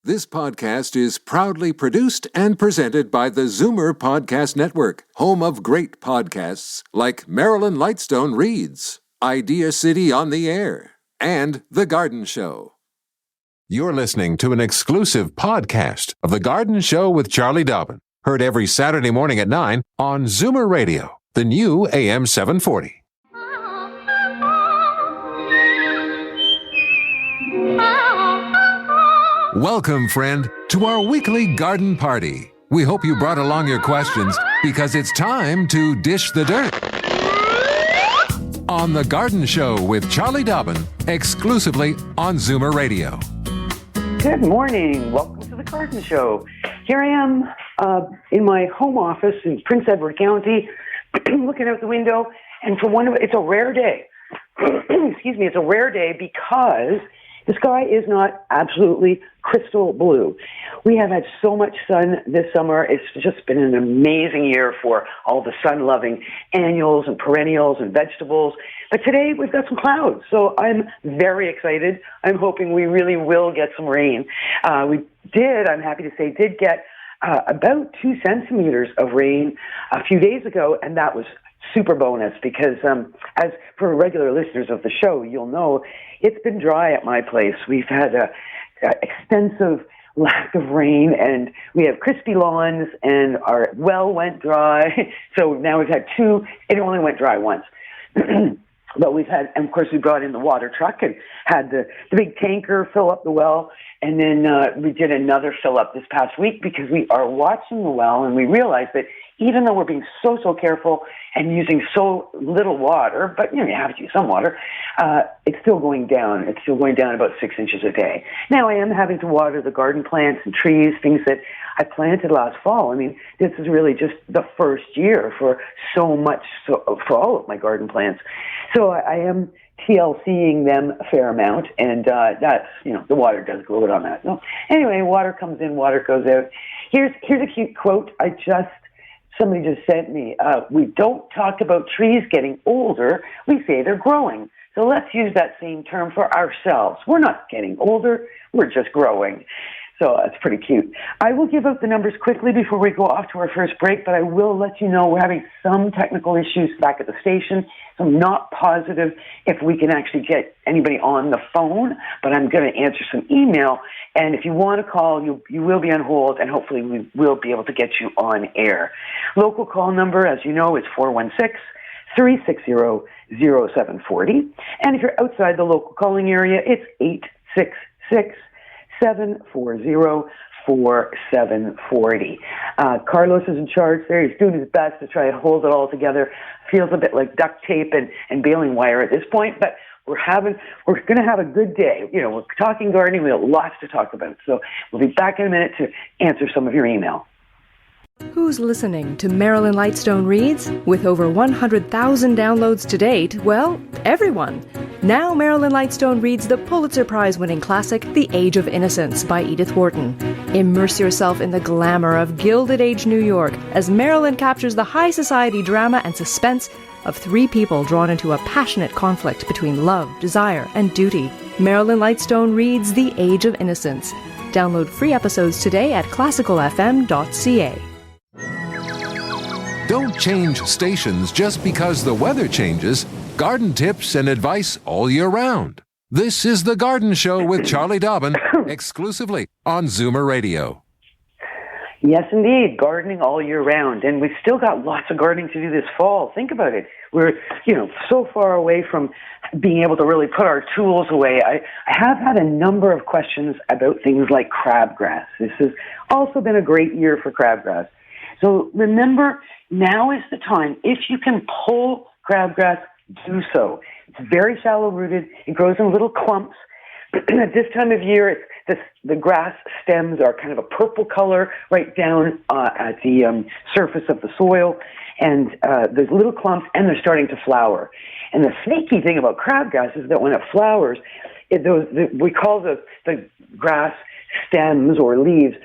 This podcast is proudly produced and presented by the Zoomer Podcast Network, home of great podcasts like Marilyn Lightstone Reads, Idea City on the Air, and The Garden Show. You're listening to an exclusive podcast of The Garden Show with Charlie Dobbin, heard every Saturday morning at 9 on Zoomer Radio, the new AM 740. Welcome, friend, to our weekly garden party. We hope you brought along your questions because it's time to dish the dirt. On The Garden Show with Charlie Dobbin, exclusively on Zoomer Radio. Good morning. Welcome to The Garden Show. Here I am in my home office in Prince Edward County, looking out the window, and for one of it's a rare day. Excuse me, it's a rare day because the sky is not absolutely crystal blue. We have had so much sun this summer. It's just been an amazing year for all the sun-loving annuals and perennials and vegetables. But today we've got some clouds, so I'm very excited. I'm hoping we really will get some rain. I'm happy to say, did get about 2 centimeters of rain a few days ago, and that was super bonus because as for regular listeners of the show, you'll know it's been dry at my place. We've had a extensive lack of rain, and we have crispy lawns, and our well went dry. So now we've had two. It only went dry once. But we've had, and of course, we brought in the water truck and had the big tanker fill up the well. And then we did another fill up this past week because we are watching the well, and we realized that even though we're being so careful and using so little water, but you have to use some water, it's still going down. It's still going down about 6 inches a day. Now I am having to water the garden plants and trees, things that I planted last fall. I mean, this is really just the first year for for all of my garden plants. So I am TLCing them a fair amount, and that's, the water does go out on that. So anyway, water comes in, water goes out. Here's a cute quote somebody just sent me. We don't talk about trees getting older, we say they're growing. So let's use that same term for ourselves. We're not getting older, we're just growing. So that's pretty cute. I will give out the numbers quickly before we go off to our first break, but I will let you know we're having some technical issues back at the station. So I'm not positive if we can actually get anybody on the phone, but I'm going to answer some email. And if you want to call, you will be on hold, and hopefully we will be able to get you on air. Local call number, as you know, is 416-360-0740. And if you're outside the local calling area, it's 866-740-4740. Carlos is in charge there. He's doing his best to try and hold it all together. Feels a bit like duct tape and baling wire at this point, but we're going to have a good day. We're talking gardening. We have lots to talk about. So we'll be back in a minute to answer some of your email. Who's listening to Marilyn Lightstone Reads? With over 100,000 downloads to date, well, everyone. Now Marilyn Lightstone reads the Pulitzer Prize-winning classic, The Age of Innocence by Edith Wharton. Immerse yourself in the glamour of Gilded Age New York as Marilyn captures the high society drama and suspense of three people drawn into a passionate conflict between love, desire, and duty. Marilyn Lightstone reads The Age of Innocence. Download free episodes today at classicalfm.ca. Don't change stations just because the weather changes. Garden tips and advice all year round. This is The Garden Show with Charlie Dobbin, exclusively on Zoomer Radio. Yes, indeed. Gardening all year round. And we've still got lots of gardening to do this fall. Think about it. We're, so far away from being able to really put our tools away. I have had a number of questions about things like crabgrass. This has also been a great year for crabgrass. So remember, now is the time. If you can pull crabgrass, do so. It's very shallow rooted. It grows in little clumps. At this time of year, the grass stems are kind of a purple color right down at the surface of the soil. And there's little clumps, and they're starting to flower. And the sneaky thing about crabgrass is that when it flowers, we call the grass stems or leaves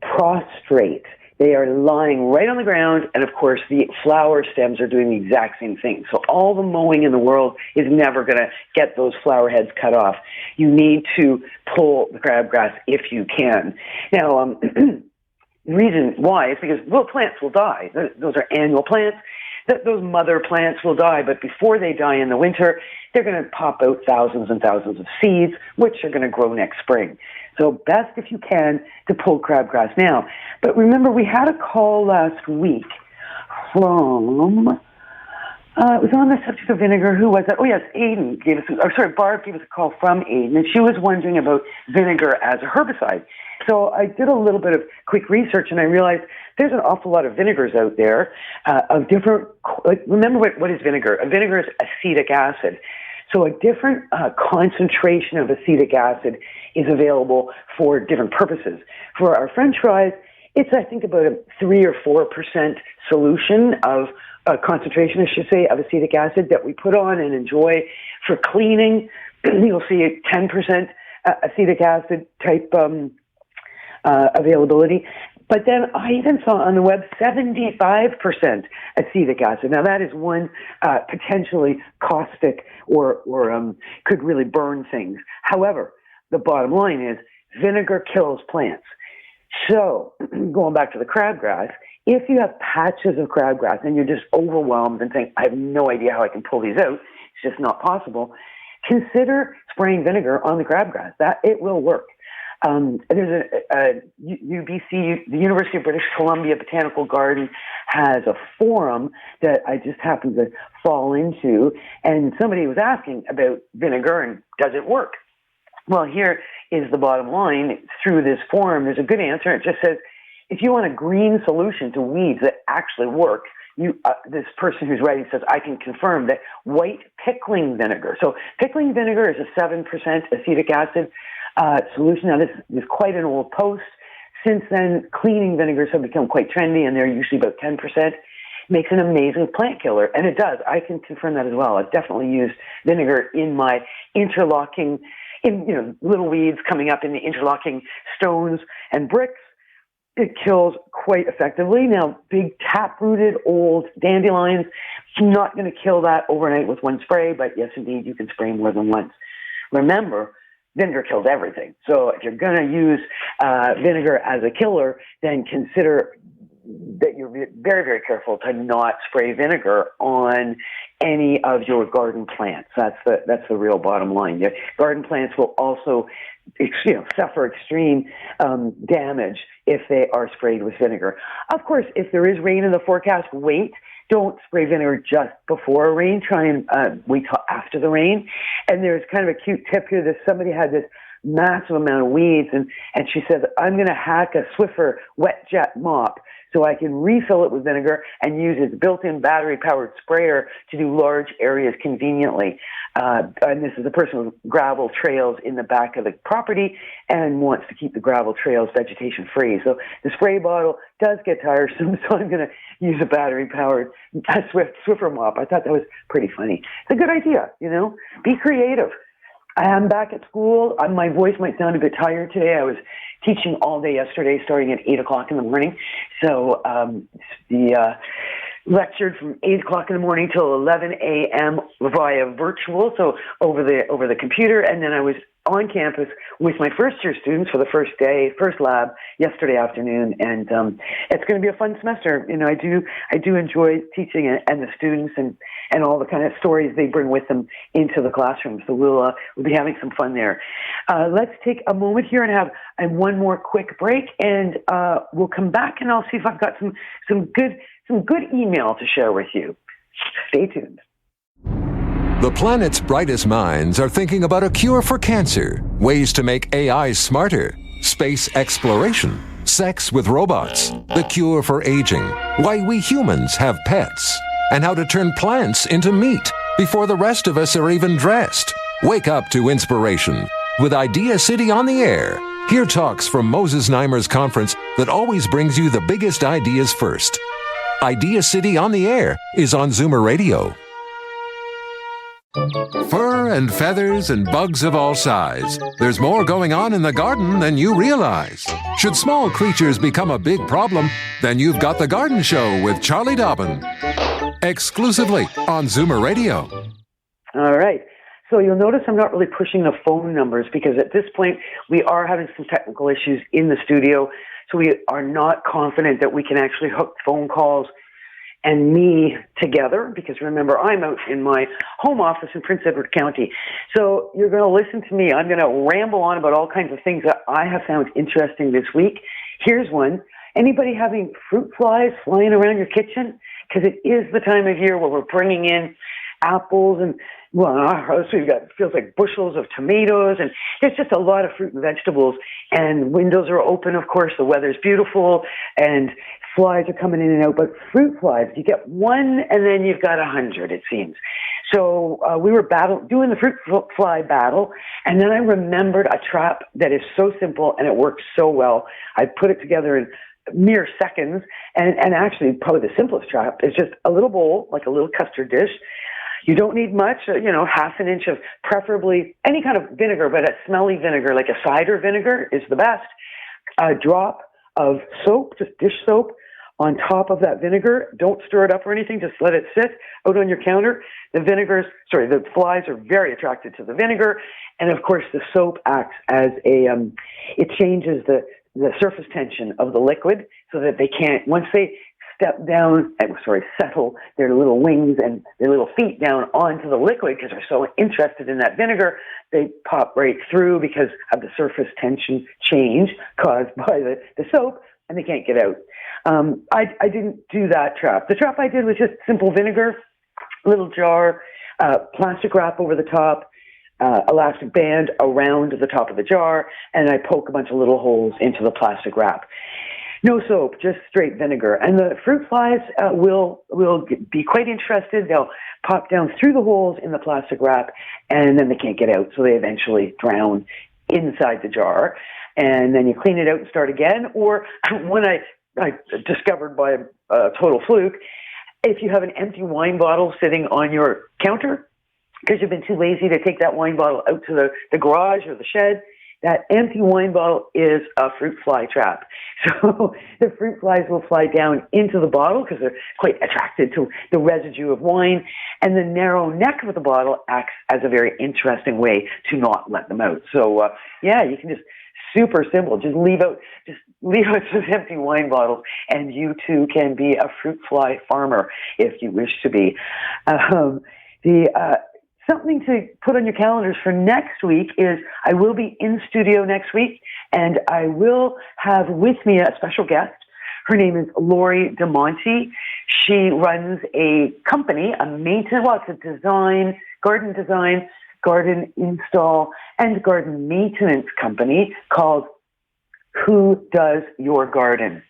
prostrate. They are lying right on the ground, and of course the flower stems are doing the exact same thing. So all the mowing in the world is never going to get those flower heads cut off. You need to pull the crabgrass if you can. Now, the reason why is because little plants will die. Those are annual plants. Those mother plants will die, but before they die in the winter, they're going to pop out thousands and thousands of seeds, which are going to grow next spring. So best, if you can, to pull crabgrass now. But remember, we had a call last week from, it was on the subject of vinegar. Who was that? Oh, yes, Barb gave us a call from Aiden, and she was wondering about vinegar as a herbicide. So I did a little bit of quick research, and I realized there's an awful lot of vinegars out there of different, remember what is vinegar? A vinegar is acetic acid. So a different concentration of acetic acid is available for different purposes. For our French fries, it's, I think, about a 3 or 4% solution of concentration, I should say, of acetic acid that we put on and enjoy. For cleaning, you'll see a 10% acetic acid type availability. But then I even saw on the web 75% acetic acid. Now that is one potentially caustic or could really burn things. However, the bottom line is vinegar kills plants. So going back to the crabgrass, if you have patches of crabgrass and you're just overwhelmed and think, I have no idea how I can pull these out, it's just not possible, consider spraying vinegar on the crabgrass. That it will work. There's a UBC, the University of British Columbia Botanical Garden has a forum that I just happened to fall into, and somebody was asking about vinegar and does it work? Well, here is the bottom line. Through this forum, there's a good answer. It just says, if you want a green solution to weeds that actually works, this person who's writing says, I can confirm that white pickling vinegar. So pickling vinegar is a 7% acetic acid solution. Now, this is quite an old post. Since then, cleaning vinegars have become quite trendy, and they're usually about 10%. Makes an amazing plant killer, and it does. I can confirm that as well. I've definitely used vinegar in my interlocking, little weeds coming up in the interlocking stones and bricks. It kills quite effectively. Now, big tap-rooted old dandelions, not going to kill that overnight with one spray, but yes, indeed, you can spray more than once. Remember, vinegar kills everything. So if you're going to use vinegar as a killer, then consider that you're very, very careful to not spray vinegar on any of your garden plants. That's the real bottom line. Your garden plants will also suffer extreme damage if they are sprayed with vinegar. Of course, if there is rain in the forecast, wait. Don't spray vinegar just before rain. Try and wait till after the rain. And there's kind of a cute tip here that somebody had this massive amount of weeds, and she said, I'm going to hack a Swiffer wet jet mop so I can refill it with vinegar and use its built-in battery-powered sprayer to do large areas conveniently. And this is a person with gravel trails in the back of the property and wants to keep the gravel trails vegetation-free. So the spray bottle does get tiresome, so I'm going to use a battery-powered Swiffer mop. I thought that was pretty funny. It's a good idea, Be creative. I am back at school. My voice might sound a bit tired today. I was teaching all day yesterday, starting at 8 o'clock in the morning. So lectured from 8 o'clock in the morning till 11 a.m. via virtual, so over the computer, and then I was on campus with my first-year students for the first lab yesterday afternoon, and it's going to be a fun semester. I do enjoy teaching and the students and all the kind of stories they bring with them into the classroom. So we'll be having some fun there. Let's take a moment here and have one more quick break, and we'll come back and I'll see if I've got some good email to share with you. Stay tuned. The planet's brightest minds are thinking about a cure for cancer, ways to make AI smarter, space exploration, sex with robots, the cure for aging, why we humans have pets, and how to turn plants into meat before the rest of us are even dressed. Wake up to inspiration with Idea City on the Air. Hear talks from Moses Neimer's conference that always brings you the biggest ideas first. Idea City on the Air is on Zoomer Radio. Fur and feathers and bugs of all size. There's more going on in the garden than you realize. Should small creatures become a big problem, then you've got The Garden Show with Charlie Dobbin. Exclusively on Zoomer Radio. All right. So you'll notice I'm not really pushing the phone numbers because at this point we are having some technical issues in the studio. So we are not confident that we can actually hook phone calls and me together, because remember, I'm out in my home office in Prince Edward County. So you're going to listen to me. I'm going to ramble on about all kinds of things that I have found interesting this week. Here's one. Anybody having fruit flies flying around your kitchen? Because it is the time of year where we're bringing in apples and, well, in our house we've got, feels like bushels of tomatoes, and there's just a lot of fruit and vegetables, and windows are open, of course, the weather's beautiful, and flies are coming in and out. But fruit flies, you get one and then you've got 100, it seems. So we were doing the fruit fly battle, and then I remembered a trap that is so simple and it works so well. I put it together in mere seconds, and actually probably the simplest trap is just a little bowl, like a little custard dish. You don't need much, half an inch of preferably any kind of vinegar, but a smelly vinegar, like a cider vinegar is the best. A drop of soap, just dish soap, on top of that vinegar. Don't stir it up or anything. Just let it sit out on your counter. The flies are very attracted to the vinegar. And of course, the soap acts as it changes the surface tension of the liquid so that they can't, once they settle their little wings and their little feet down onto the liquid because they're so interested in that vinegar, they pop right through because of the surface tension change caused by the soap, and they can't get out. I didn't do that trap. The trap I did was just simple vinegar, little jar, plastic wrap over the top, elastic band around the top of the jar, and I poke a bunch of little holes into the plastic wrap. No soap, just straight vinegar. And the fruit flies will be quite interested. They'll pop down through the holes in the plastic wrap, and then they can't get out, so they eventually drown inside the jar. And then you clean it out and start again. Or when I discovered by a total fluke, if you have an empty wine bottle sitting on your counter, because you've been too lazy to take that wine bottle out to the garage or the shed, that empty wine bottle is a fruit fly trap. So the fruit flies will fly down into the bottle because they're quite attracted to the residue of wine, and the narrow neck of the bottle acts as a very interesting way to not let them out. So you can just, super simple, just leave out those empty wine bottles, and you too can be a fruit fly farmer if you wish to be. Something to put on your calendars for next week is I will be in studio next week, and I will have with me a special guest. Her name is Lori DeMonte. She runs a company, it's a garden install, and garden maintenance company called Who Does Your Garden? ?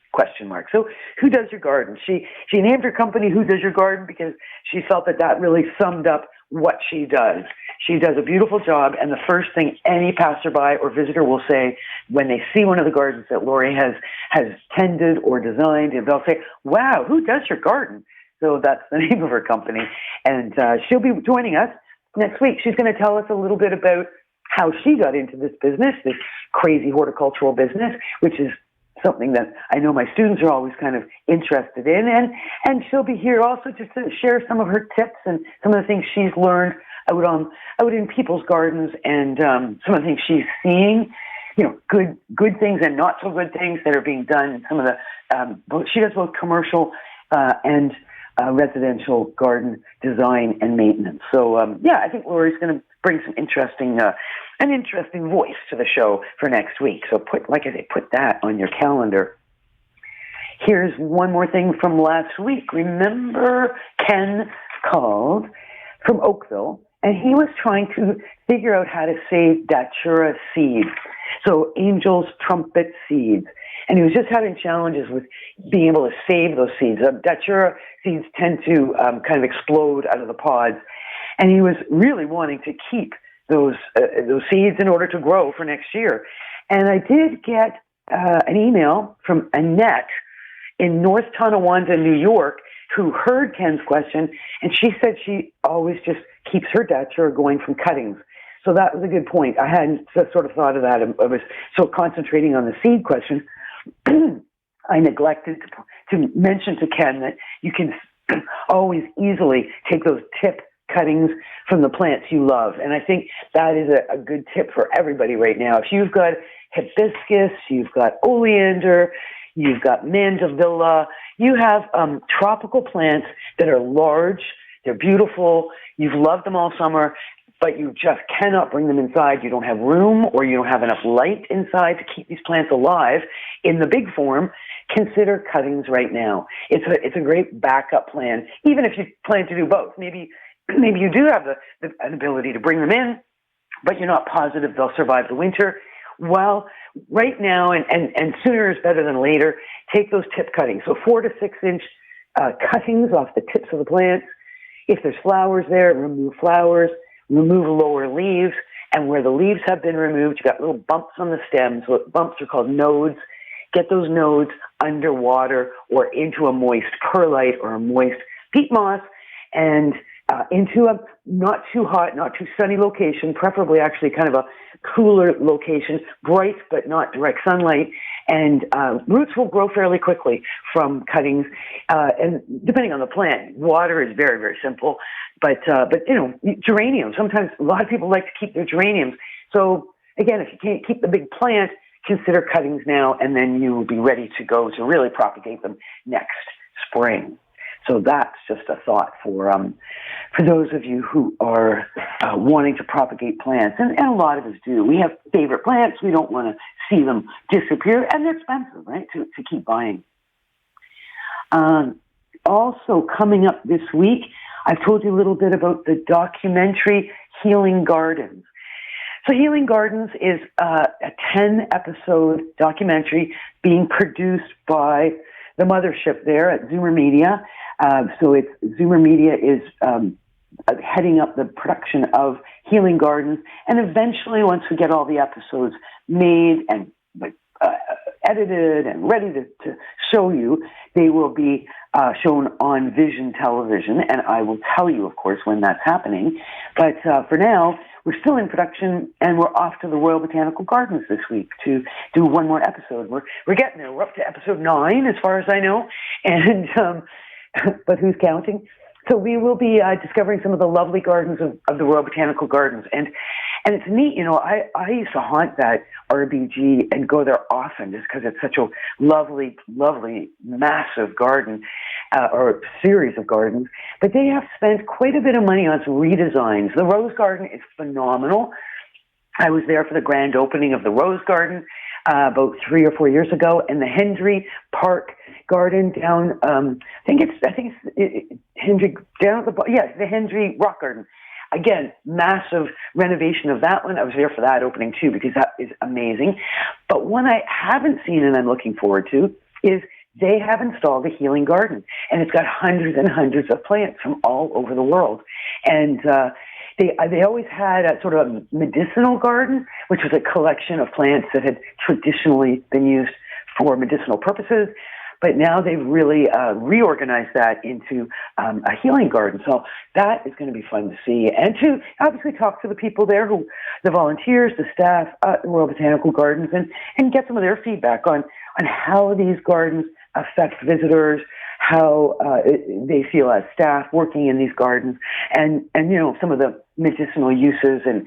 So who does your garden? She named her company Who Does Your Garden because she felt that really summed up what she does. She does a beautiful job, and the first thing any passerby or visitor will say when they see one of the gardens that Lori has tended or designed, and they'll say, "Wow, who does your garden?" So that's the name of her company, and she'll be joining us next week. She's going to tell us a little bit about how she got into this business, this crazy horticultural business, which is something that I know my students are always kind of interested in. And she'll be here also just to share some of her tips and some of the things she's learned out in people's gardens, and some of the things she's seeing, good things and not so good things that are being done. Some of the, she does both commercial and residential garden design and maintenance. So, I think Lori's going to bring some an interesting voice to the show for next week. So put that on your calendar. Here's one more thing from last week. Remember Ken called from Oakville, and he was trying to figure out how to save Datura seeds. So angel's trumpet seeds. And he was just having challenges with being able to save those seeds. Datura seeds tend to kind of explode out of the pods. And he was really wanting to keep those seeds in order to grow for next year. And I did get an email from Annette in North Tonawanda, New York, who heard Ken's question, and she said she always just keeps her datura going from cuttings. So that was a good point. I hadn't sort of thought of that. I was so concentrating on the seed question. I neglected to mention to Ken that you can always easily take those tip cuttings from the plants you love. And I think that is a good tip for everybody right now. If you've got hibiscus, you've got oleander, you've got mandevilla, you have tropical plants that are large, they're beautiful, you've loved them all summer, but you just cannot bring them inside. You don't have room or you don't have enough light inside to keep these plants alive in the big form. Consider cuttings right now. It's a great backup plan, even if you plan to do both. Maybe you do have an ability to bring them in, but you're not positive they'll survive the winter. Well, right now, and sooner is better than later, take those tip cuttings. So 4 to 6 inch cuttings off the tips of the plants. If there's flowers there, remove flowers. Remove lower leaves, and where the leaves have been removed, you've got little bumps on the stems. What bumps are called nodes. Get those nodes underwater or into a moist perlite or a moist peat moss, and into a not too hot, not too sunny location, preferably actually kind of a cooler location, bright but not direct sunlight. And roots will grow fairly quickly from cuttings. And depending on the plant, water is very, very simple. But geraniums, sometimes a lot of people like to keep their geraniums. So again, if you can't keep the big plant, consider cuttings now, and then you will be ready to go to really propagate them next spring. So that's just a thought for those of you who are wanting to propagate plants, and a lot of us do. We have favorite plants. We don't want to see them disappear, and they're expensive, right, to keep buying. Also coming up this week, I've told you a little bit about the documentary Healing Gardens. So Healing Gardens is a 10-episode documentary being produced by the mothership there at Zoomer Media. So Zoomer Media is heading up the production of Healing Gardens, and eventually, once we get all the episodes made and edited and ready to show you, they will be shown on Vision Television, and I will tell you, of course, when that's happening. But for now, we're still in production, and we're off to the Royal Botanical Gardens this week to do one more episode. We're getting there. We're up to episode 9, as far as I know, and but who's counting? So we will be discovering some of the lovely gardens of the Royal Botanical Gardens. And it's neat, I used to haunt that RBG and go there often just because it's such a lovely, lovely, massive garden, or series of gardens. But they have spent quite a bit of money on some redesigns. The Rose Garden is phenomenal. I was there for the grand opening of the Rose Garden about 3 or 4 years ago, and the Hendry Park Garden down, I think it's Hendry down at the Hendry Rock Garden. Again, massive renovation of that one. I was there for that opening too, because that is amazing. But one I haven't seen and I'm looking forward to is they have installed a healing garden, and it's got hundreds and hundreds of plants from all over the world. And they always had a sort of a medicinal garden, which was a collection of plants that had traditionally been used for medicinal purposes. But now they've really reorganized that into a healing garden. So that is going to be fun to see. And to obviously talk to the people there, the volunteers, the staff at the Royal Botanical Gardens, and get some of their feedback on how these gardens affect visitors, how they feel as staff working in these gardens, and some of the medicinal uses and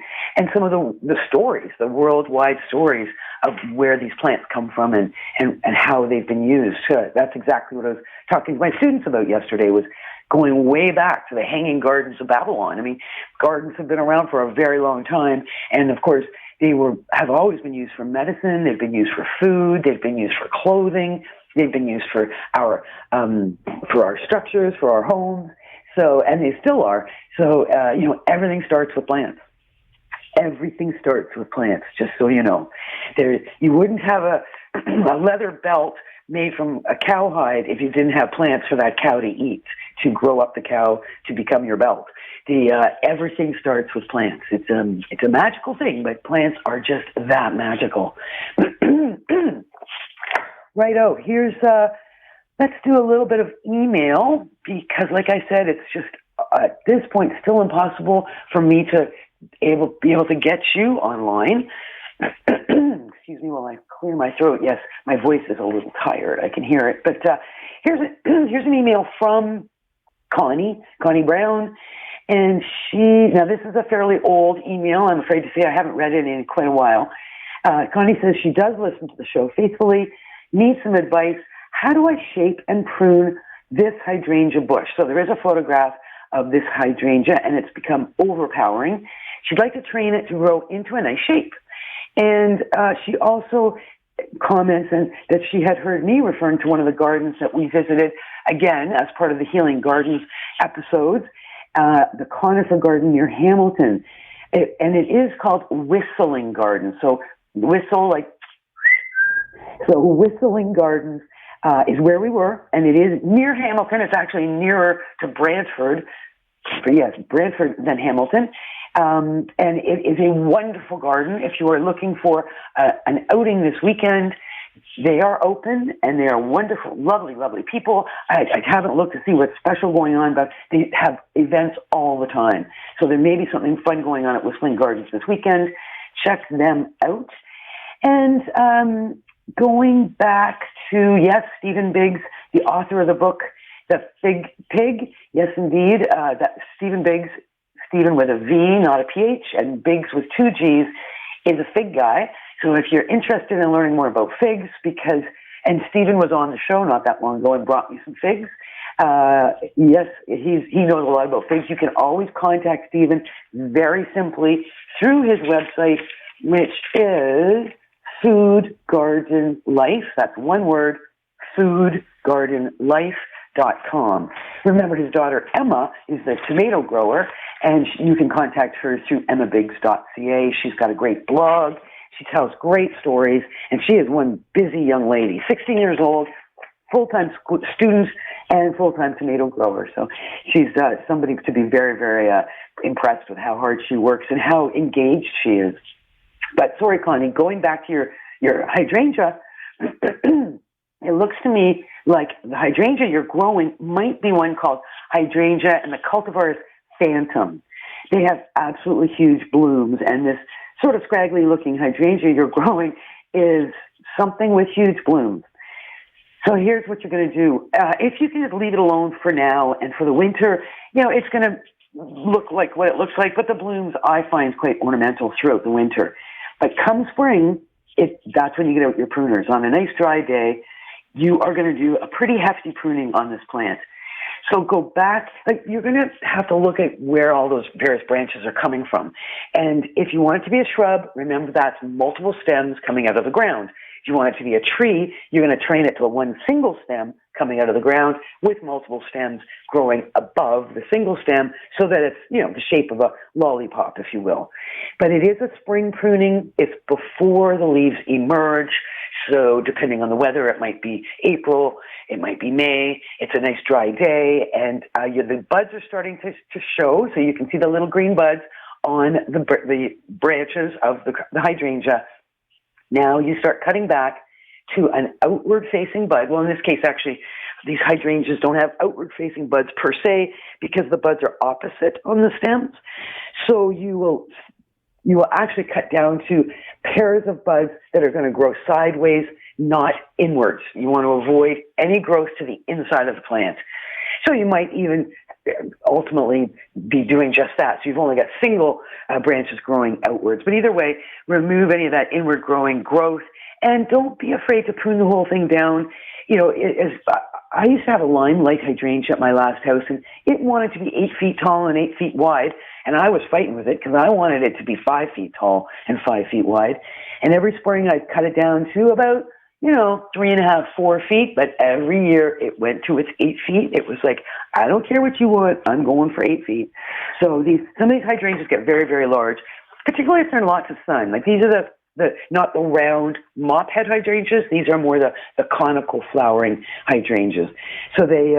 some of the stories, the worldwide stories of where these plants come from and how they've been used. So that's exactly what I was talking to my students about yesterday, was going way back to the Hanging Gardens of Babylon. I mean, gardens have been around for a very long time, and of course, they have always been used for medicine. They've been used for food. They've been used for clothing. They've been used for our structures, for our homes. So, and they still are. So, everything starts with plants. Everything starts with plants, just so you know. You wouldn't have a leather belt made from a cowhide if you didn't have plants for that cow to eat, to grow up the cow to become your belt. Everything starts with plants. It's a magical thing, but plants are just that magical. Righto, let's do a little bit of email, because like I said, it's just at this point still impossible for me to be able to get you online. Excuse me while I clear my throat. Yes, my voice is a little tired. I can hear it. But here's an email from Connie Brown. And now this is a fairly old email. I'm afraid to say I haven't read it in quite a while. Connie says she does listen to the show faithfully, needs some advice. How do I shape and prune this hydrangea bush? So there is a photograph of this hydrangea, and it's become overpowering. She'd like to train it to grow into a nice shape. And she also comments that she had heard me referring to one of the gardens that we visited, again, as part of the Healing Gardens episodes, the Conifer Garden near Hamilton. And it is called Whistling Garden. So Whistling Gardens is where we were, and it is near Hamilton. It's actually nearer to Brantford. Yes, Brantford than Hamilton. And it is a wonderful garden. If you are looking for an outing this weekend, they are open, and they are wonderful, lovely, lovely people. I haven't looked to see what's special going on, but they have events all the time. So there may be something fun going on at Whistling Gardens this weekend. Check them out. And going back to, yes, Stephen Biggs, the author of the book, The Fig Pig. Yes, indeed. That Stephen Biggs, Stephen with a V, not a PH, and Biggs with two G's, is a fig guy. So if you're interested in learning more about figs, and Stephen was on the show not that long ago and brought me some figs. Yes, he knows a lot about figs. You can always contact Stephen very simply through his website, which is Food Garden Life. That's one word, foodgardenlife.com. Remember, his daughter Emma is the tomato grower, and you can contact her through emmabiggs.ca. She's got a great blog. She tells great stories, and she is one busy young lady, 16 years old, full-time student, and full-time tomato grower. So she's somebody to be very, very impressed with how hard she works and how engaged she is. But sorry, Connie, going back to your hydrangea, it looks to me like the hydrangea you're growing might be one called hydrangea, and the cultivar is Phantom. They have absolutely huge blooms, and this sort of scraggly-looking hydrangea you're growing is something with huge blooms. So here's what you're going to do. If you can just leave it alone for now and for the winter, it's going to look like what it looks like, but the blooms I find quite ornamental throughout the winter. But come spring, that's when you get out your pruners. On a nice dry day, you are going to do a pretty hefty pruning on this plant. So go back, you're going to have to look at where all those various branches are coming from. And if you want it to be a shrub, remember that's multiple stems coming out of the ground. If you want it to be a tree, you're going to train it to one single stem coming out of the ground with multiple stems growing above the single stem so that it's, the shape of a lollipop, if you will. But it is a spring pruning. It's before the leaves emerge. So depending on the weather, it might be April, it might be May. It's a nice dry day, and the buds are starting to show. So you can see the little green buds on the branches of the hydrangea. Now you start cutting back to an outward-facing bud. Well, in this case, actually, these hydrangeas don't have outward-facing buds per se because the buds are opposite on the stems. So you will actually cut down to pairs of buds that are going to grow sideways, not inwards. You want to avoid any growth to the inside of the plant. So you might even ultimately be doing just that. So you've only got single branches growing outwards. But either way, remove any of that inward growing growth, and don't be afraid to prune the whole thing down. I used to have a limelight hydrangea at my last house, and it wanted to be 8 feet tall and 8 feet wide, and I was fighting with it because I wanted it to be 5 feet tall and 5 feet wide. And every spring I'd cut it down to about 3.5, 4 feet, but every year it went to its 8 feet. It was like, I don't care what you want, I'm going for 8 feet. So some of these hydrangeas get very, very large, particularly if they're in lots of sun. Like these are not the round mop head hydrangeas. These are more the conical flowering hydrangeas. So they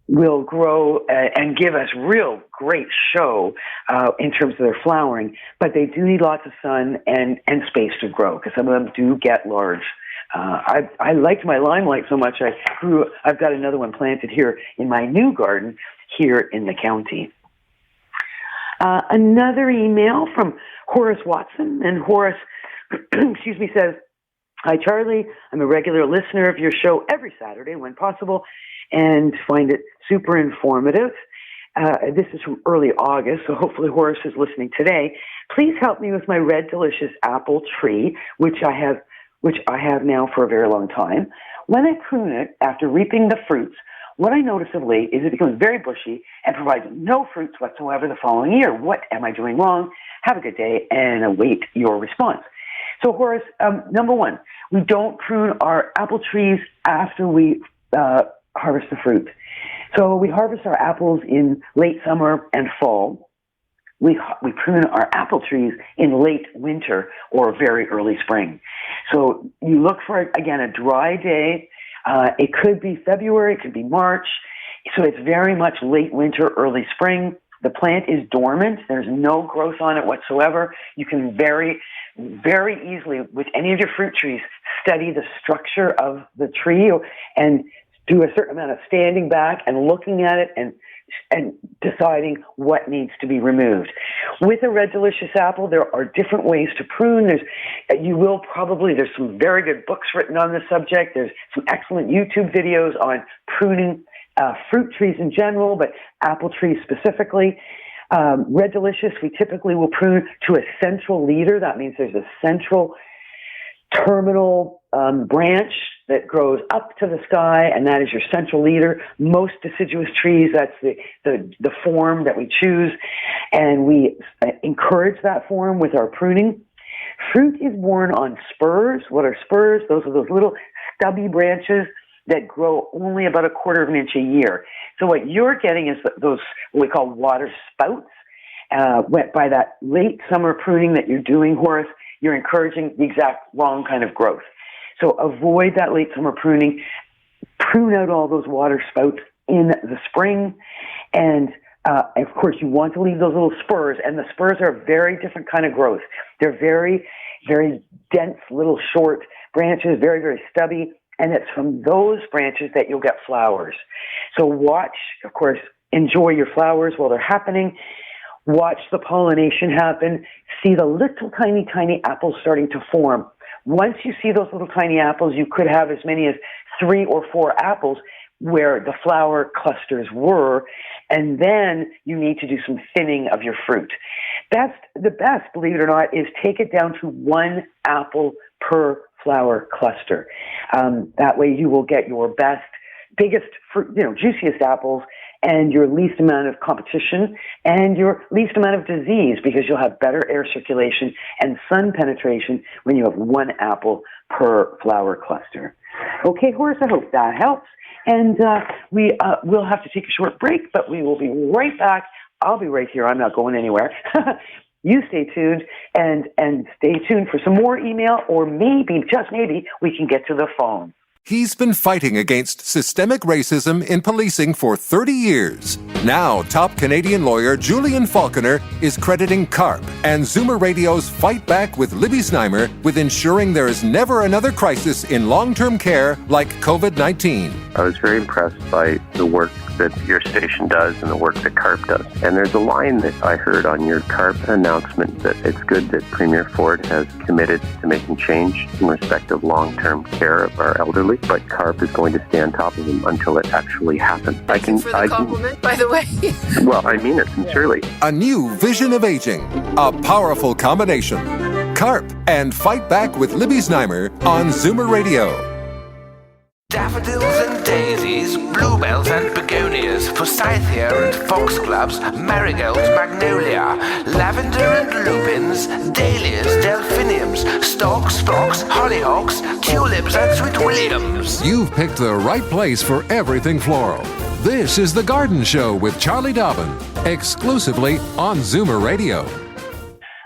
will grow and give us real great show in terms of their flowering, but they do need lots of sun and space to grow because some of them do get large. I liked my limelight so much I've got another one planted here in my new garden. here in the county. Another email from Horace Watson, and Horace, says, "Hi, Charlie. I'm a regular listener of your show every Saturday when possible and find it super informative. This is from early August, so hopefully Horace is listening today. Please help me with my Red Delicious apple tree, which I have now for a very long time. When I prune it after reaping the fruits, what I notice of late is it becomes very bushy and provides no fruits whatsoever the following year. What am I doing wrong? Have a good day and await your response." So Horace, number one, we don't prune our apple trees after we harvest the fruit. So we harvest our apples in late summer and fall. We prune our apple trees in late winter or very early spring. So you look for, again, a dry day. It could be February, it could be March. So it's very much late winter, early spring. The plant is dormant. There's no growth on it whatsoever. You can very, very easily, with any of your fruit trees, study the structure of the tree and do a certain amount of standing back and looking at it and deciding what needs to be removed. With a Red Delicious apple, there are different ways to prune. There's some very good books written on the subject. There's some excellent YouTube videos on pruning fruit trees in general, but apple trees specifically. Red Delicious, we typically will prune to a central leader. That means there's a central terminal branch that grows up to the sky, and that is your central leader. Most deciduous trees, that's the form that we choose, and we encourage that form with our pruning. Fruit is born on spurs. What are spurs? Those are those little stubby branches that grow only about 1/4 of an inch a year. So what you're getting is those what we call water spouts. By that late summer pruning that you're doing, Horace, you're encouraging the exact wrong kind of growth. So avoid that late summer pruning. Prune out all those water spouts in the spring. And of course, you want to leave those little spurs. And the spurs are a very different kind of growth. They're very, very dense, little short branches, very, very stubby. And it's from those branches that you'll get flowers. So watch, of course, enjoy your flowers while they're happening. Watch the pollination happen. See the little tiny, tiny apples starting to form. Once you see those little tiny apples, you could have as many as 3 or 4 apples where the flower clusters were, and then you need to do some thinning of your fruit. That's the best, believe it or not, is take it down to 1 apple per flower cluster. That way you will get your best, biggest, fruit, juiciest apples and your least amount of competition and your least amount of disease, because you'll have better air circulation and sun penetration when you have 1 apple per flower cluster. Okay, Horace, I hope that helps. And we will have to take a short break, but we will be right back. I'll be right here. I'm not going anywhere. You stay tuned and stay tuned for some more email, or maybe, just maybe, we can get to the phone. He's been fighting against systemic racism in policing for 30 years. Now, top Canadian lawyer Julian Falconer is crediting CARP and Zoomer Radio's Fight Back with Libby Znaimer with ensuring there is never another crisis in long-term care like COVID-19. I was very impressed by the work that your station does and the work that CARP does. And there's a line that I heard on your CARP announcement that it's good that Premier Ford has committed to making change in respect of long-term care of our elderly, but CARP is going to stay on top of them until it actually happens. Thank you for the compliment, by the way. Well, I mean it sincerely. A new vision of aging, a powerful combination. CARP and Fight Back with Libby Znaimer on Zoomer Radio. Daffodils and daisies, bluebells and begonias, forsythia and foxgloves, marigolds, magnolia, lavender and lupins, dahlias, delphiniums, stalks, phlox, hollyhocks, tulips and sweet williams. You've picked the right place for everything floral. This is The Garden Show with Charlie Dobbin, exclusively on Zoomer Radio.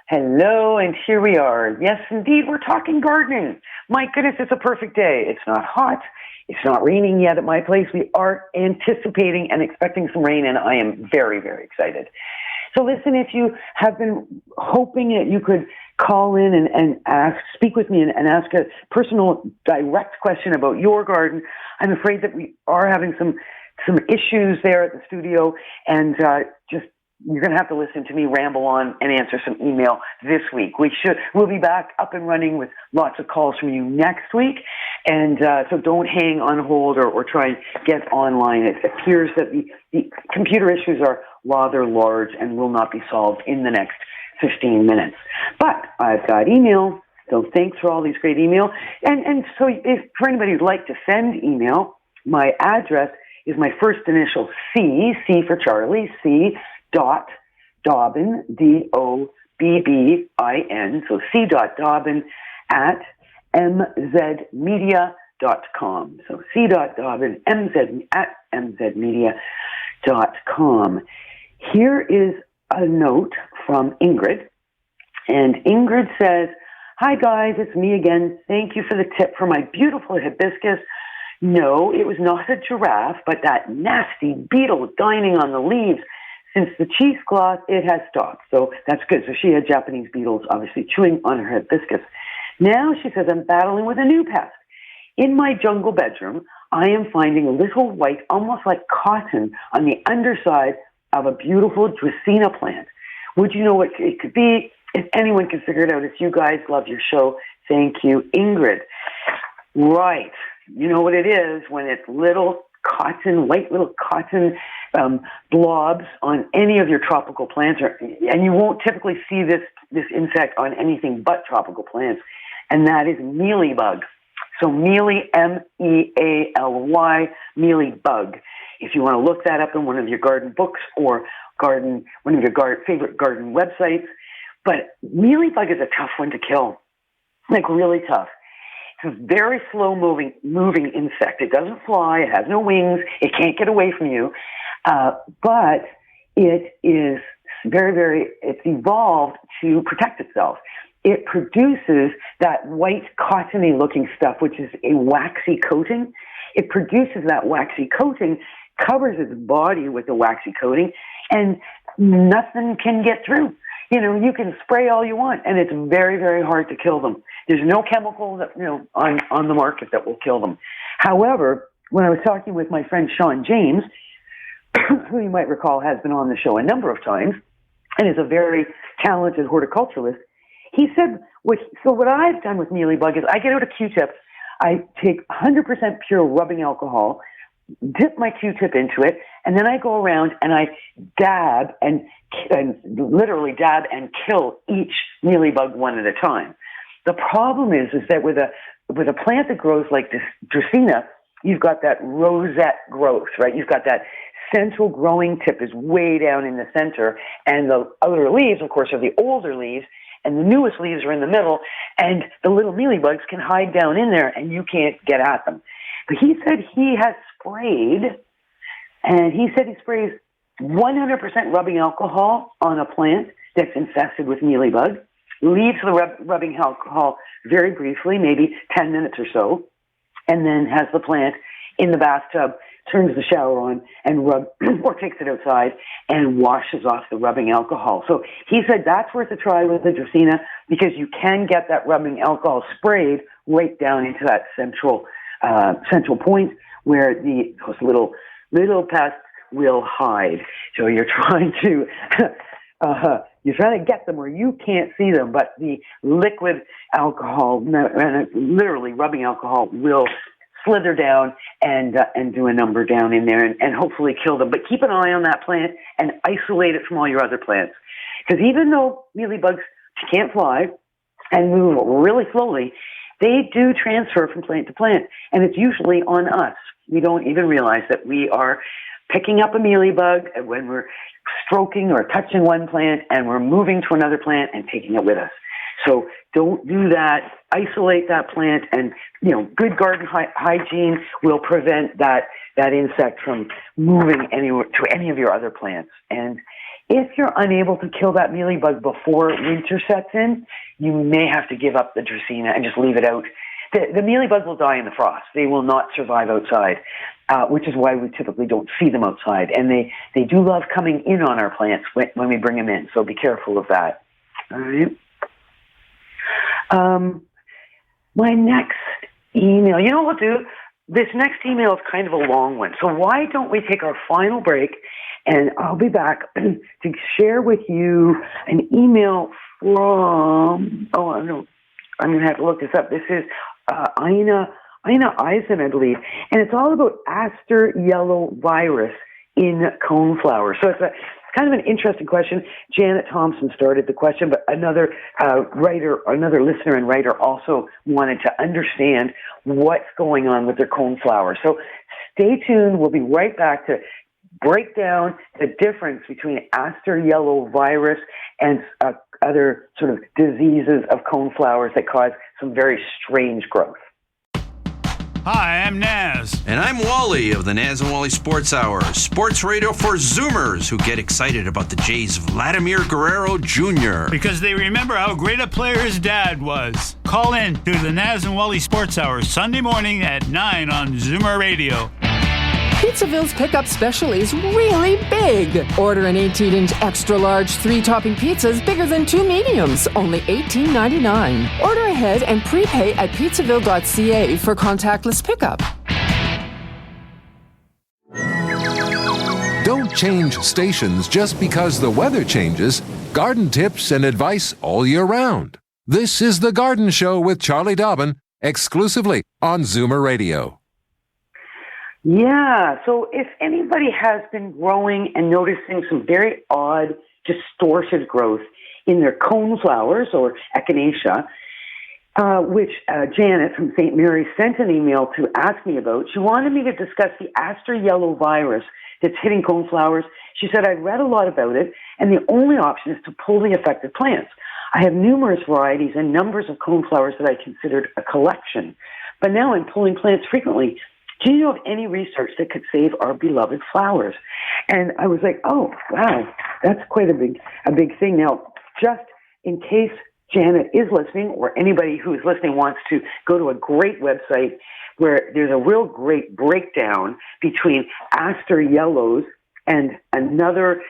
Hello, and here we are. Yes, indeed, we're talking gardening. My goodness, it's a perfect day. It's not hot. It's not raining yet at my place. We are anticipating and expecting some rain, and I am very, very excited. So listen, if you have been hoping that you could call in and speak with me and ask a personal, direct question about your garden, I'm afraid that we are having some some issues there at the studio, and you're going to have to listen to me ramble on and answer some email this week. We'll be back up and running with lots of calls from you next week. And so don't hang on hold or try and get online. It appears that the computer issues are rather large and will not be solved in the next 15 minutes. But I've got email, so thanks for all these great email. And so if for anybody who'd like to send email, my address is my first initial C for Charlie, C.Dobbin, Dobbin, so C.Dobbin at mzmedia.com. So C.Dobbin, at mzmedia.com. Here is a note from Ingrid. And Ingrid says, "Hi guys, it's me again. Thank you for the tip for my beautiful hibiscus. No, it was not a giraffe, but that nasty beetle dining on the leaves. Since the cheesecloth, it has stopped." So that's good. So she had Japanese beetles obviously chewing on her hibiscus. Now she says, "I'm battling with a new pest. In my jungle bedroom, I am finding a little white, almost like cotton, on the underside of a beautiful Dracaena plant. Would you know what it could be? If anyone can figure it out, it's you guys. Love your show. Thank you, Ingrid." Right. You know what it is when it's white little cotton blobs on any of your tropical plants, and you won't typically see this insect on anything but tropical plants, and that is mealybug. So mealy, mealy, mealybug. If you want to look that up in one of your garden books or one of your favorite garden websites. But mealybug is a tough one to kill, like really tough. It's a very slow-moving insect. It doesn't fly. It has no wings. It can't get away from you. But it is it's evolved to protect itself. It produces that white, cottony-looking stuff, which is a waxy coating. It produces that waxy coating, covers its body with the waxy coating, and nothing can get through. You know, you can spray all you want, and it's very, very hard to kill them. There's no chemical that, on the market that will kill them. However, when I was talking with my friend Sean James, who you might recall has been on the show a number of times, and is a very talented horticulturalist, he said, what I've done with mealybug is I get out a Q-tip, I take 100% pure rubbing alcohol, dip my Q-tip into it, and then I go around and I dab and literally dab and kill each mealybug one at a time. The problem is that with a plant that grows like this Dracaena, you've got that rosette growth, right? You've got that central growing tip is way down in the center, and the outer leaves, of course, are the older leaves, and the newest leaves are in the middle, and the little mealybugs can hide down in there, and you can't get at them. But he said he has sprayed, and he said he sprays 100% rubbing alcohol on a plant that's infested with mealybug, leaves the rubbing alcohol very briefly, maybe 10 minutes or so, and then has the plant in the bathtub, turns the shower on, and or takes it outside and washes off the rubbing alcohol. So he said that's worth a try with the Dracaena because you can get that rubbing alcohol sprayed right down into that central point where those little pests will hide. So you're trying to get them where you can't see them, but the liquid alcohol, literally rubbing alcohol, will slither down and do a number down in there and hopefully kill them. But keep an eye on that plant and isolate it from all your other plants. Because even though mealybugs can't fly and move really slowly, they do transfer from plant to plant, and it's usually on us. We don't even realize that we are picking up a mealybug when we're stroking or touching one plant, and we're moving to another plant and taking it with us. So don't do that. Isolate that plant, and good garden hygiene will prevent that insect from moving anywhere to any of your other plants. And if you're unable to kill that mealybug before winter sets in, you may have to give up the Dracaena and just leave it out. The mealybug will die in the frost. They will not survive outside, which is why we typically don't see them outside. And they do love coming in on our plants when we bring them in, so be careful of that. All right. My next email, you know what we'll do? this next email is kind of a long one. So why don't we take our final break, and I'll be back to share with you an email from, I'm going to have to look this up. This is Ina Eisen, I believe, and it's all about Aster yellow virus in coneflower. So it's kind of an interesting question. Janet Thompson started the question, but another listener and writer also wanted to understand what's going on with their coneflower. So stay tuned. We'll be right back to break down the difference between Aster yellow virus and other sort of diseases of coneflowers that cause some very strange growth. Hi, I'm Naz. And I'm Wally of the Naz and Wally Sports Hour, sports radio for Zoomers who get excited about the Jays' Vladimir Guerrero Jr. Because they remember how great a player his dad was. Call in to the Naz and Wally Sports Hour Sunday morning at 9 on Zoomer Radio. Pizzaville's pickup special is really big. Order an 18-inch extra-large 3-topping pizzas bigger than 2 mediums, only $18.99. Order ahead and prepay at pizzaville.ca for contactless pickup. Don't change stations just because the weather changes. Garden tips and advice all year round. This is The Garden Show with Charlie Dobbin, exclusively on Zoomer Radio. Yeah, so if anybody has been growing and noticing some very odd, distorted growth in their coneflowers or echinacea, which Janet from St. Mary's sent an email to ask me about, she wanted me to discuss the Aster yellow virus that's hitting coneflowers. She said, I read a lot about it, and the only option is to pull the affected plants. I have numerous varieties and numbers of coneflowers that I considered a collection, but now I'm pulling plants frequently. Do you know of any research that could save our beloved flowers? And I was like, oh, wow, that's quite a big thing. Now, just in case Janet is listening or anybody who is listening wants to go to a great website where there's a real great breakdown between Aster yellows and another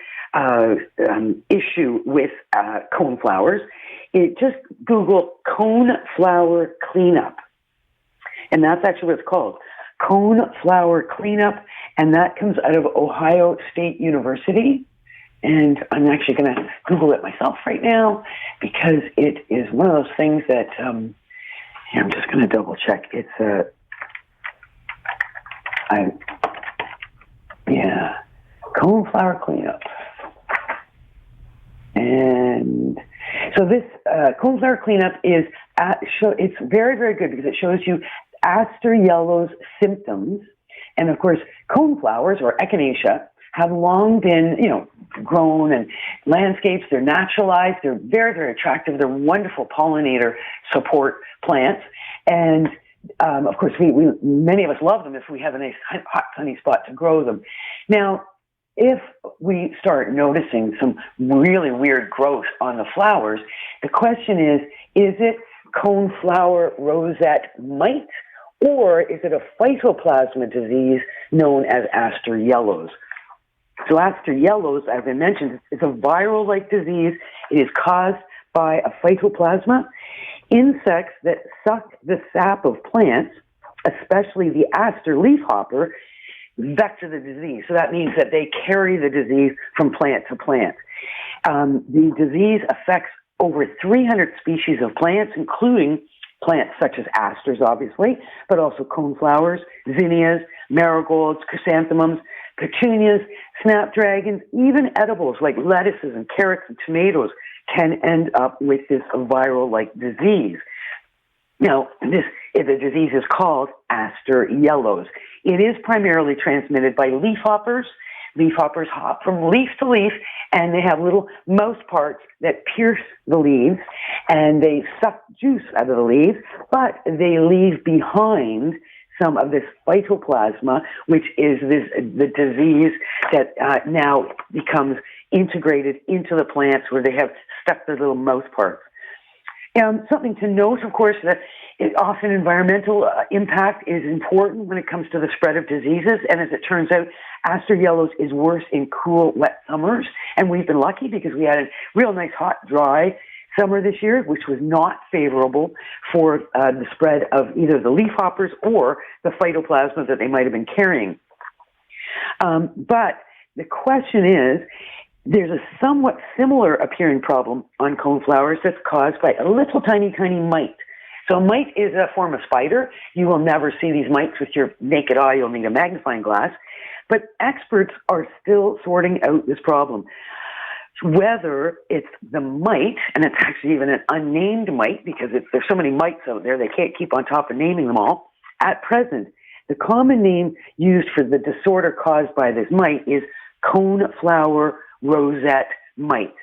issue with coneflowers, just Google coneflower cleanup. And that's actually what it's called. Coneflower cleanup, and that comes out of Ohio State University. And I'm actually going to Google it myself right now because it is one of those things that I'm just going to double check. It's coneflower cleanup, and so this coneflower cleanup is it's very, very good because it shows you Aster yellow's symptoms. And of course, coneflowers or echinacea have long been, grown in landscapes. They're naturalized. They're very, very attractive. They're wonderful pollinator support plants. And of course, we many of us love them if we have a nice hot, sunny spot to grow them. Now, if we start noticing some really weird growth on the flowers, the question is it coneflower rosette mite, or is it a phytoplasma disease known as Aster yellows? So Aster yellows, as I mentioned, is a viral-like disease. It is caused by a phytoplasma. Insects that suck the sap of plants, especially the aster leafhopper, vector the disease. So that means that they carry the disease from plant to plant. The disease affects over 300 species of plants, including plants such as asters, obviously, but also coneflowers, zinnias, marigolds, chrysanthemums, petunias, snapdragons, even edibles like lettuces and carrots and tomatoes can end up with this viral-like disease. Now, the disease is called Aster yellows. It is primarily transmitted by leafhoppers. Leafhoppers hop from leaf to leaf, and they have little mouth parts that pierce the leaves, and they suck juice out of the leaves, but they leave behind some of this phytoplasma, which is the disease that now becomes integrated into the plants where they have stuck their little mouth parts. Something to note, of course, that often environmental impact is important when it comes to the spread of diseases. And as it turns out, Aster yellows is worse in cool, wet summers. And we've been lucky because we had a real nice, hot, dry summer this year, which was not favorable for the spread of either the leafhoppers or the phytoplasma that they might have been carrying. But the question is, there's a somewhat similar appearing problem on coneflowers that's caused by a little tiny mite. So a mite is a form of spider. You will never see these mites with your naked eye. You'll need a magnifying glass. But experts are still sorting out this problem. Whether it's the mite, and it's actually even an unnamed mite because there's so many mites out there, they can't keep on top of naming them all. At present, the common name used for the disorder caused by this mite is coneflower rosette mite.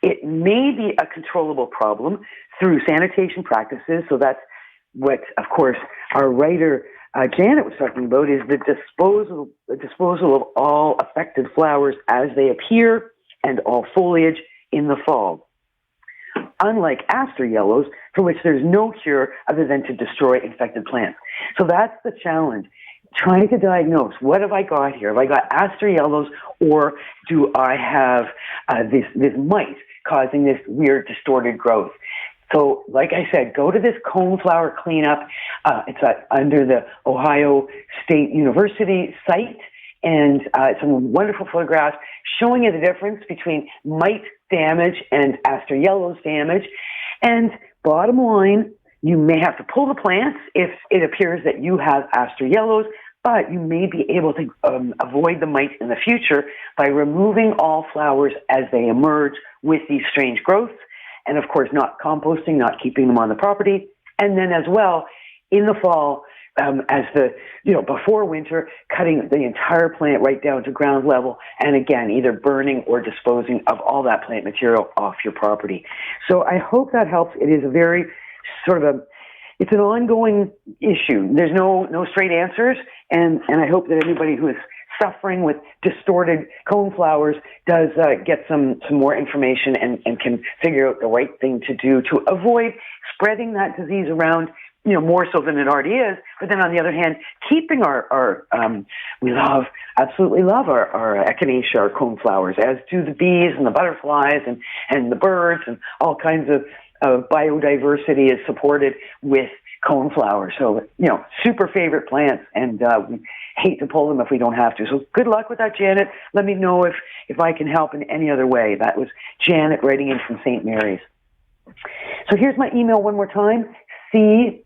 It may be a controllable problem through sanitation practices, so that's what, of course, our writer Janet was talking about, is the disposal of all affected flowers as they appear and all foliage in the fall. Unlike aster yellows, for which there's no cure other than to destroy infected plants. So that's the challenge. Trying to diagnose, what have I got here? Have I got aster yellows, or do I have this mite causing this weird distorted growth? So, like I said, go to this coneflower cleanup. It's under the Ohio State University site, and some wonderful photographs showing you the difference between mite damage and aster yellows damage. And bottom line, you may have to pull the plants if it appears that you have aster yellows, but you may be able to avoid the mite in the future by removing all flowers as they emerge with these strange growths. And of course, not composting, not keeping them on the property. And then as well, in the fall, before winter, cutting the entire plant right down to ground level. And again, either burning or disposing of all that plant material off your property. So I hope that helps. It is a very it's an ongoing issue. There's no straight answers. And I hope that anybody who is suffering with distorted coneflowers does get some more information and can figure out the right thing to do to avoid spreading that disease around, more so than it already is. But then on the other hand, keeping we absolutely love our echinacea, our coneflowers, as do the bees and the butterflies and the birds, and all kinds of biodiversity is supported with coneflowers. So, super favorite plants, and we hate to pull them if we don't have to. So good luck with that, Janet. Let me know if I can help in any other way. That was Janet writing in from St. Mary's. So here's my email one more time, C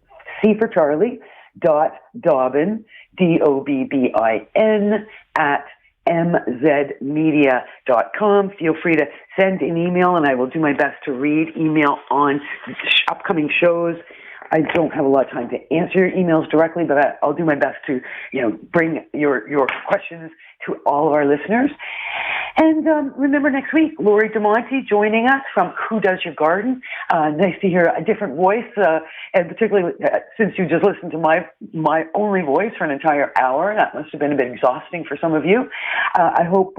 for Charlie, .Dobbin, DOBBIN, at mzmedia.com. Feel free to send an email, and I will do my best to read email on upcoming shows. I don't have a lot of time to answer your emails directly, but I'll do my best to, bring your questions to all of our listeners. And remember, next week, Lori DeMonte joining us from Who Does Your Garden. Nice to hear a different voice, and particularly since you just listened to my only voice for an entire hour. That must have been a bit exhausting for some of you. I hope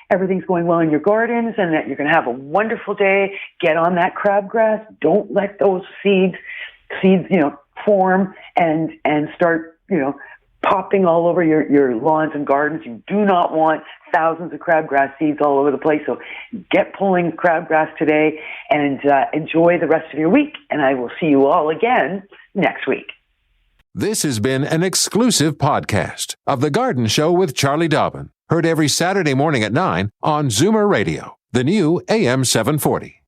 everything's going well in your gardens and that you're going to have a wonderful day. Get on that crabgrass. Don't let those seeds form and start, popping all over your lawns and gardens. You do not want thousands of crabgrass seeds all over the place. So get pulling crabgrass today and enjoy the rest of your week. And I will see you all again next week. This has been an exclusive podcast of The Garden Show with Charlie Dobbin. Heard every Saturday morning at 9 on Zoomer Radio, the new AM 740.